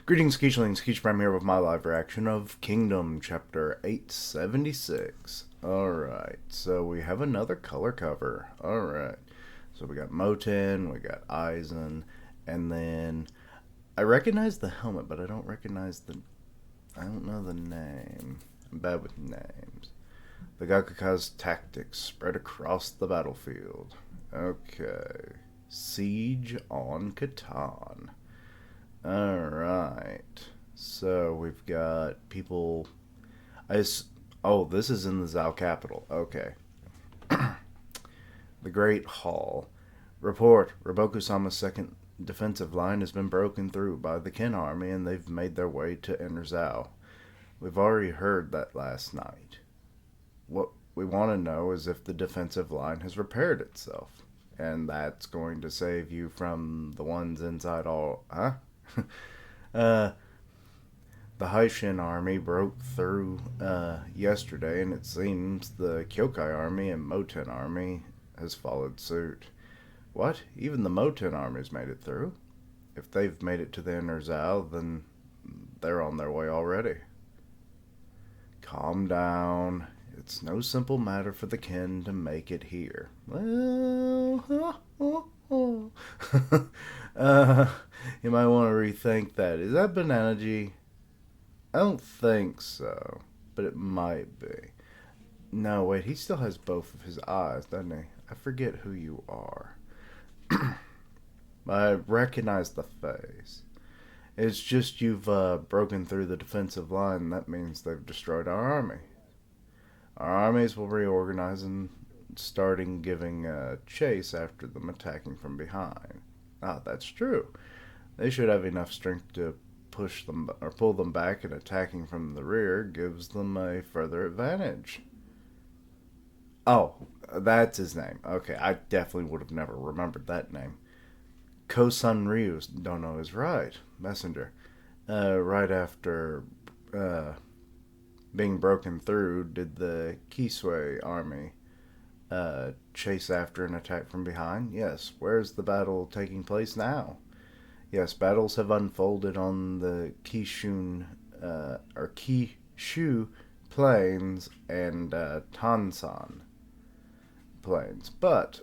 Greetings, Keechlings. Keech Prime here with my live reaction of Kingdom Chapter 876. Alright, so we have another color cover. Alright, so we got Moten, we got Aizen, and then I recognize the helmet, but I don't recognize I don't know the name. I'm bad with names. The Gakaka's tactics spread across the battlefield. Okay. Siege on Catan. Alright. So we've got people. Oh, this is in the Zhao capital. Okay. The Great Hall. Report. Roboku-sama's second defensive line has been broken through by the Ken army and they've made their way to Inner Zhao. We've already heard that last night. What we want to know is if the defensive line has repaired itself. And that's going to save you from the ones inside all. Huh? The Haishin army broke through yesterday, and it seems the Kyokai army and Moten army has followed suit. What? Even the Moten army's made it through? If they've made it to the Inner Zhao, then they're on their way already. Calm down. It's no simple matter for the Ken to make it here. Well, you might want to rethink that. Is that Bananaji? I don't think so, but it might be. No, wait, he still has both of his eyes, doesn't he? I forget who you are. I recognize the face. It's just you've broken through the defensive line. That means they've destroyed our army. Our armies will reorganize and starting giving chase after them attacking from behind. Ah, that's true. They should have enough strength to push them or pull them back, and attacking from the rear gives them a further advantage. Oh, that's his name. Okay, I definitely would have never remembered that name. Kosun Ryu, don't know is right. Messenger. Right after being broken through, did the Kisui army chase after an attack from behind? Yes. Where's the battle taking place now? Yes, battles have unfolded on the Kishu plains and Tansan plains, but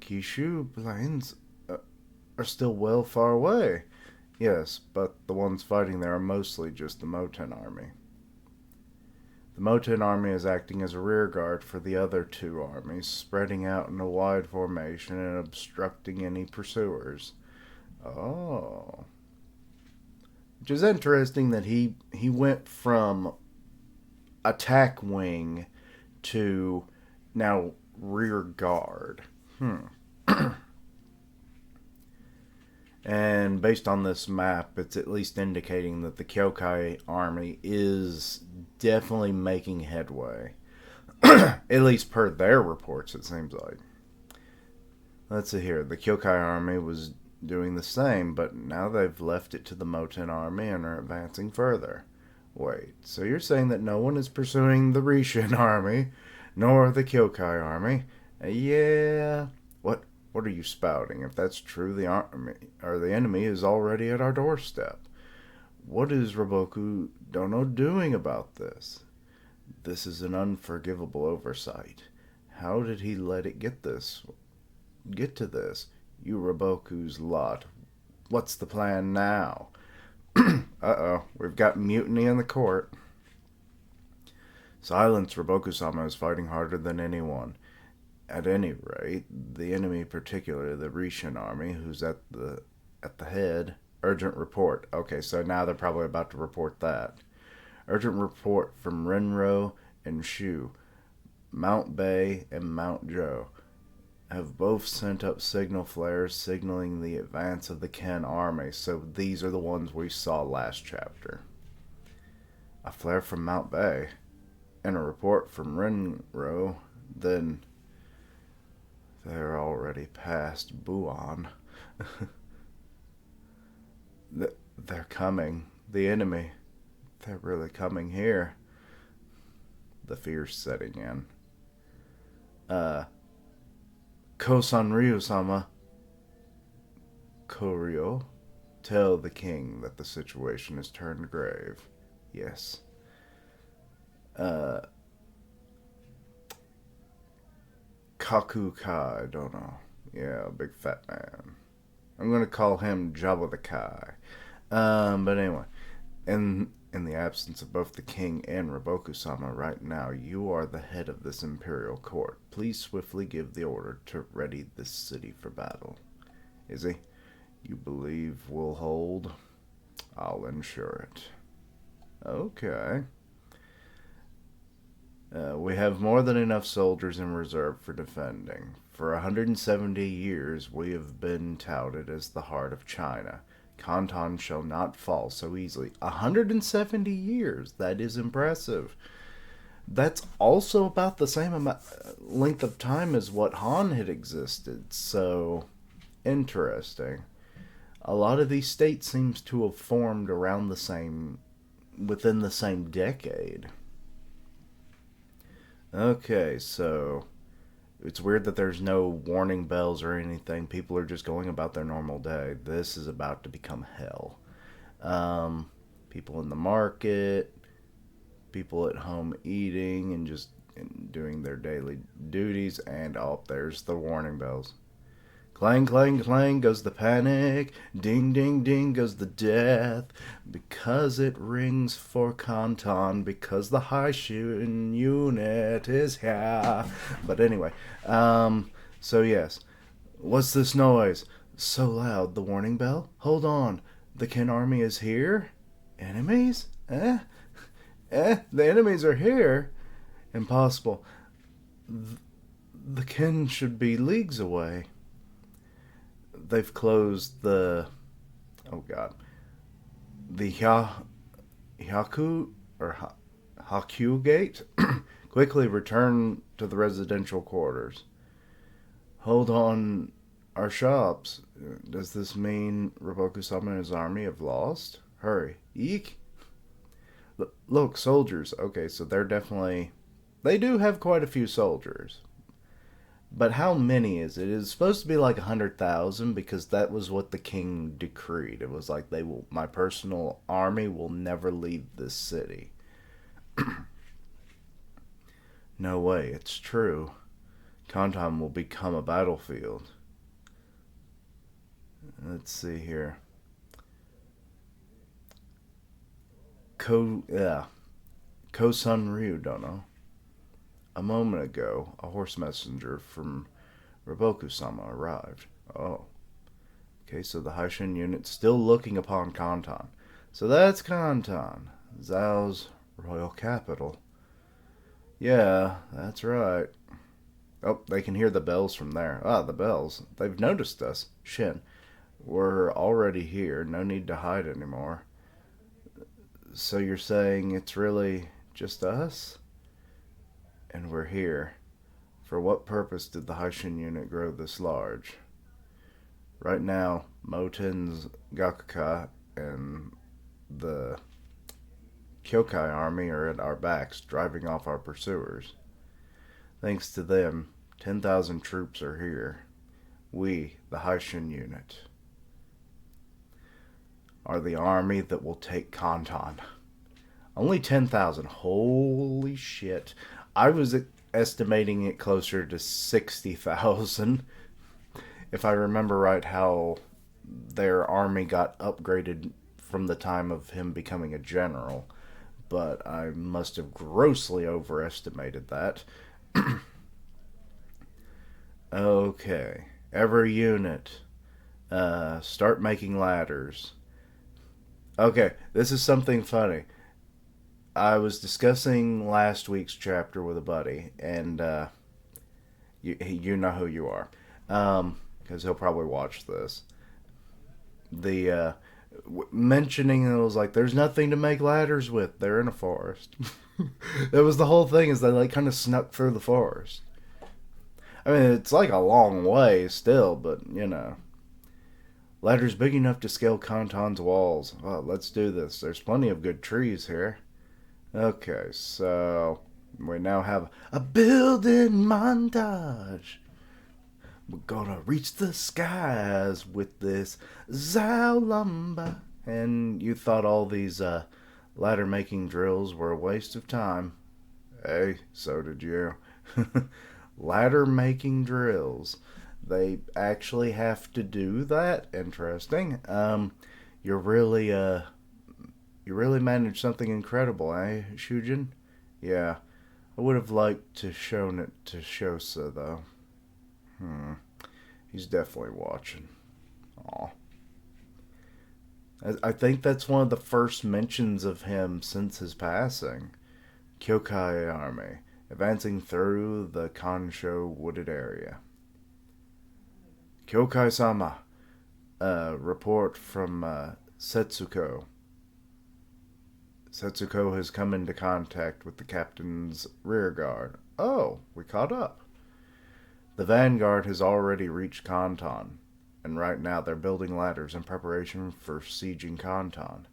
Kishu plains are still well far away. Yes, but the ones fighting there are mostly just the Moten army. The Moten army is acting as a rear guard for the other two armies, spreading out in a wide formation and obstructing any pursuers. Oh. Which is interesting that he went from attack wing to now rear guard. And based on this map, it's at least indicating that the Kyokai army is definitely making headway. At least per their reports, it seems like. Let's see here. The Kyokai army was doing the same, but now they've left it to the Moten army and are advancing further. Wait, so you're saying that no one is pursuing the Rishin army, nor the Kyokai army? Yeah. What are you spouting? If that's true, the army or the enemy is already at our doorstep. What is Roboku Dono doing about this? This is an unforgivable oversight. How did he let it get to this? You Roboku's lot. What's the plan now? Uh-oh, we've got mutiny in the court. Silence, Roboku-sama is fighting harder than anyone. At any rate, the enemy, particularly the Rishin army, who's at the head. Urgent report. Okay, so now they're probably about to report that. Urgent report from Renro and Shu. Mount Bay and Mount Joe have both sent up signal flares signaling the advance of the Ken army. So these are the ones we saw last chapter. A flare from Mount Bay and a report from Renro. Then they're already past Buon. They're coming. The enemy. They're really coming here. The fear's setting in. Kosan Ryu-sama. Koryo? Tell the king that the situation has turned grave. Yes. Uh, Kaku Kai, I don't know. Yeah, big fat man. I'm gonna call him Jabba the Kai. But anyway, in the absence of both the king and Raboku-sama right now, you are the head of this imperial court. Please swiftly give the order to ready this city for battle. Izzy, you believe we'll hold? I'll ensure it. Okay. We have more than enough soldiers in reserve for defending. For 170 years, we have been touted as the heart of China. Canton shall not fall so easily. 170 years. That is impressive. That's also about the same length of time as what Han had existed. So, interesting. A lot of these states seems to have formed around the same, within the same decade. Okay, so it's weird that there's no warning bells or anything. People are just going about their normal day. This is about to become hell. People in the market, people at home eating and just doing their daily duties, and oh, there's the warning bells. Clang, clang, clang goes the panic. Ding, ding, ding goes the death. Because it rings for Canton. Because the Haishin unit is here. But anyway, so yes. What's this noise? So loud, the warning bell? Hold on. The Ken army is here? Enemies? The enemies are here? Impossible. The Ken should be leagues away. They've closed the Hyaku or Hakyu gate. Quickly return to the residential quarters. Hold on our shops. Does this mean Raboku-sama and his army have lost? Hurry. Eek. Look, soldiers. Okay, so they do have quite a few soldiers. But how many is it? It's supposed to be like 100,000 because that was what the king decreed. It was like my personal army will never leave this city. No way, it's true. Canton will become a battlefield. Let's see here. Kosun Ryu, don't know. A moment ago, a horse messenger from Raboku-sama arrived. Oh. Okay, so the Haishin unit's still looking upon Canton. So that's Canton, Zhao's royal capital. Yeah, that's right. Oh, they can hear the bells from there. Ah, the bells. They've noticed us. Shin, we're already here. No need to hide anymore. So you're saying it's really just us? And we're here. For what purpose did the Haishin unit grow this large? Right now, Moten's Gakuka and the Kyokai army are at our backs, driving off our pursuers. Thanks to them, 10,000 troops are here. We, the Haishin unit, are the army that will take Canton. Only 10,000. Holy shit. I was estimating it closer to 60,000. If I remember right, how their army got upgraded from the time of him becoming a general. But I must have grossly overestimated that. Okay. Every unit, start making ladders. Okay, this is something funny. I was discussing last week's chapter with a buddy, and you know who you are, because he'll probably watch this. The mentioning it was like, there's nothing to make ladders with. They're in a forest. That was the whole thing. Is they like kind of snuck through the forest. I mean, it's like a long way still, but you know. Ladders big enough to scale Canton's walls. Well, let's do this. There's plenty of good trees here. Okay, so we now have a building montage. We're gonna reach the skies with this Zao lumber. And you thought all these ladder making drills were a waste of time. Hey, so did you. Ladder making drills. They actually have to do that? Interesting. You're really, you really managed something incredible, eh, Shujin? Yeah. I would have liked to shown it to Shosa, though. Hmm. He's definitely watching. Aw. I think that's one of the first mentions of him since his passing. Kyokai Army, advancing through the Kansho wooded area. Kyokai sama, report from Setsuko. Setsuko has come into contact with the captain's rearguard. Oh, we caught up. The vanguard has already reached Kanton, and right now they're building ladders in preparation for sieging Kanton.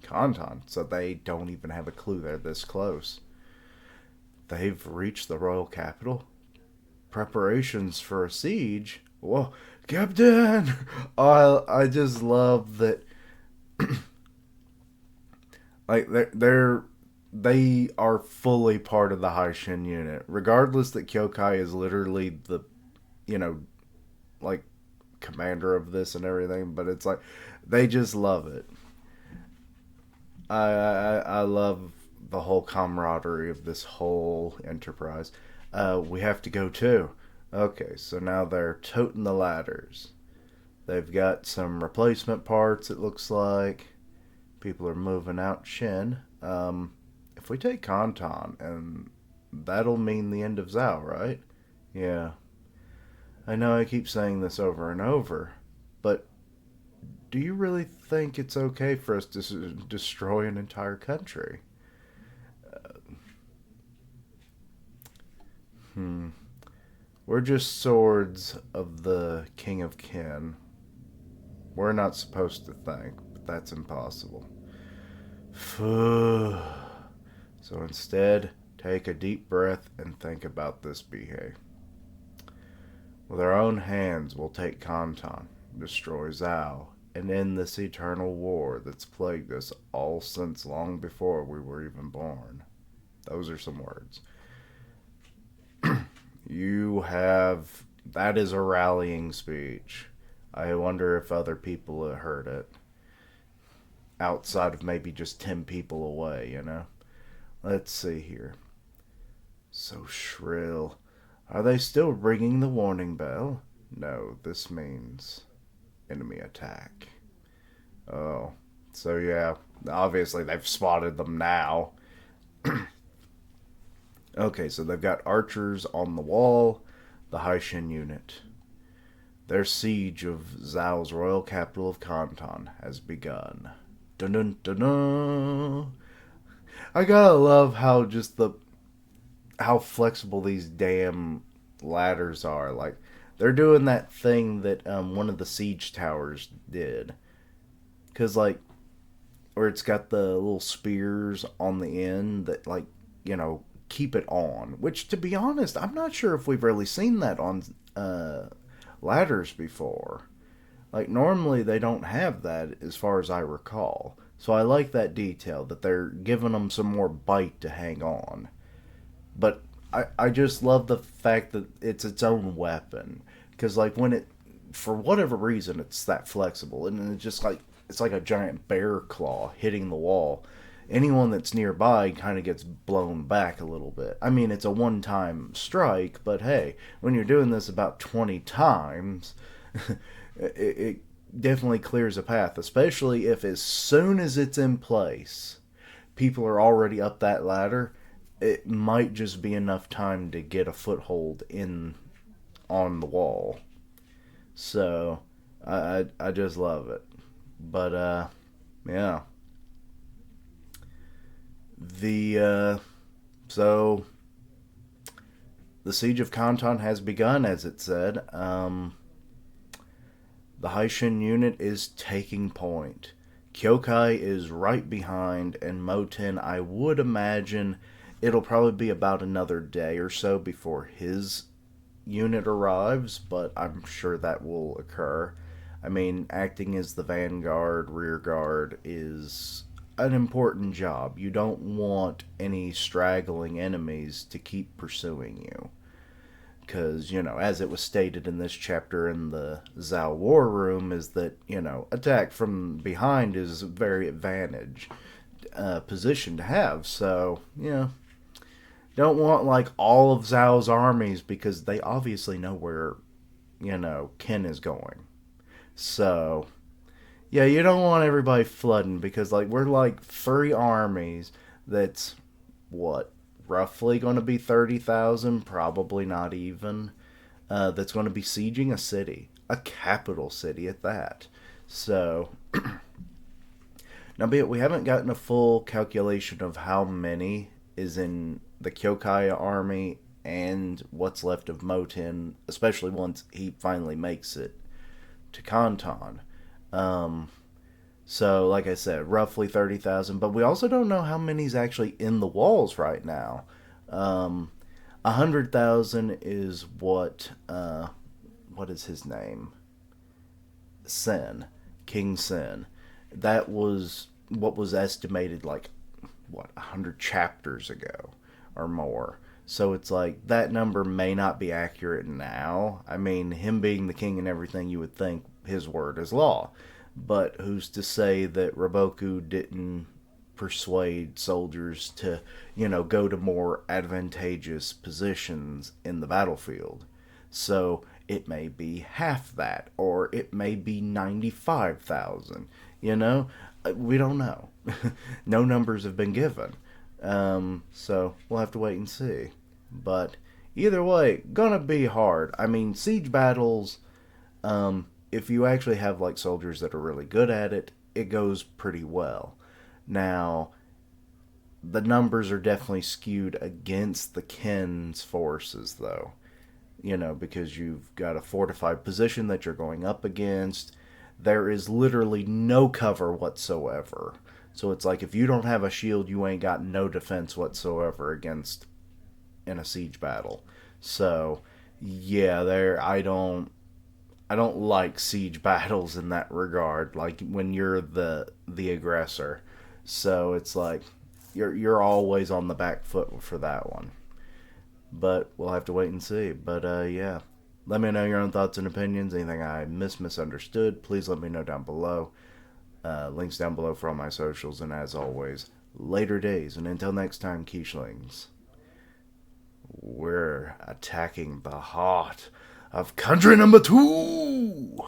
Kanton? So they don't even have a clue they're this close. They've reached the royal capital? Preparations for a siege? Whoa, Captain! I just love that. Like they are fully part of the Haishin unit, regardless that Kyokai is literally the, you know, like commander of this and everything. But it's like they just love it. I love the whole camaraderie of this whole enterprise. We have to go too. Okay, so now they're toting the ladders. They've got some replacement parts. It looks like people are moving out Shin. If we take Kanton, and that'll mean the end of Zhao, right? Yeah. I know I keep saying this over and over, but do you really think it's okay for us to destroy an entire country? Hmm. We're just swords of the King of Kin. We're not supposed to think, but that's impossible. So instead, take a deep breath and think about this, Bihei. With our own hands, we'll take Kanton, destroy Zhao, and end this eternal war that's plagued us all since long before we were even born. Those are some words. You have. That is a rallying speech. I wonder if other people have heard it. Outside of maybe just 10 people away, you know? Let's see here. So shrill. Are they still ringing the warning bell? No, this means enemy attack. Oh. So yeah, obviously they've spotted them now. Okay, so they've got archers on the wall, the Haishin unit. Their siege of Zhao's royal capital of Kanton has begun. Dun dun dun dun. I gotta love how how flexible these damn ladders are. Like they're doing that thing that one of the siege towers did, cause like where it's got the little spears on the end that keep it on. Which, to be honest, I'm not sure if we've really seen that on ladders before. Like, normally they don't have that as far as I recall. So I like that detail, that they're giving them some more bite to hang on. But I just love the fact that it's its own weapon. Because, like, when it, for whatever reason, it's that flexible. And it's just like, it's like a giant bear claw hitting the wall. Anyone that's nearby kind of gets blown back a little bit. I mean, it's a one-time strike, but hey, when you're doing this about 20 times, it definitely clears a path, especially if as soon as it's in place, people are already up that ladder. It might just be enough time to get a foothold on the wall. So, I just love it. But, yeah. So the siege of Kanton has begun, as it said. The Haishin unit is taking point. Kyokai is right behind, and Moten, I would imagine it'll probably be about another day or so before his unit arrives, but I'm sure that will occur. I mean, acting as the vanguard, rear guard is an important job. You don't want any straggling enemies to keep pursuing you. Because, as it was stated in this chapter in the Zhao War Room, is that, attack from behind is a very advantage position to have. So, don't want like all of Zhao's armies because they obviously know where, Ken is going. So, yeah, you don't want everybody flooding because like we're like three armies that's what roughly going to be 30,000, probably not even. That's going to be sieging a city, a capital city at that. So, now be it we haven't gotten a full calculation of how many is in the Kyokai army and what's left of Moten, especially once he finally makes it to Kanton. Um, so, like I said, roughly 30,000, but we also don't know how many's actually in the walls right now. 100,000 is what is his name? Sin, King Sin. That was what was estimated like, 100 chapters ago or more. So it's like that number may not be accurate now. I mean, him being the king and everything, you would think his word is law. But who's to say that Raboku didn't persuade soldiers to, go to more advantageous positions in the battlefield? So it may be half that, or it may be 95,000. We don't know. No numbers have been given. So we'll have to wait and see. But either way, gonna be hard. I mean, siege battles, if you actually have like soldiers that are really good at it, it goes pretty well. Now, the numbers are definitely skewed against the Ken's forces, though. Because you've got a fortified position that you're going up against. There is literally no cover whatsoever. So it's like if you don't have a shield, you ain't got no defense whatsoever against in a siege battle. So yeah, there I don't like siege battles in that regard. Like when you're the aggressor, so it's like you're always on the back foot for that one. But we'll have to wait and see. But yeah, let me know your own thoughts and opinions. Anything I misunderstood, please let me know down below. Links down below for all my socials, and as always, later days. And until next time, Quiche-lings, we're attacking the heart of country number 2!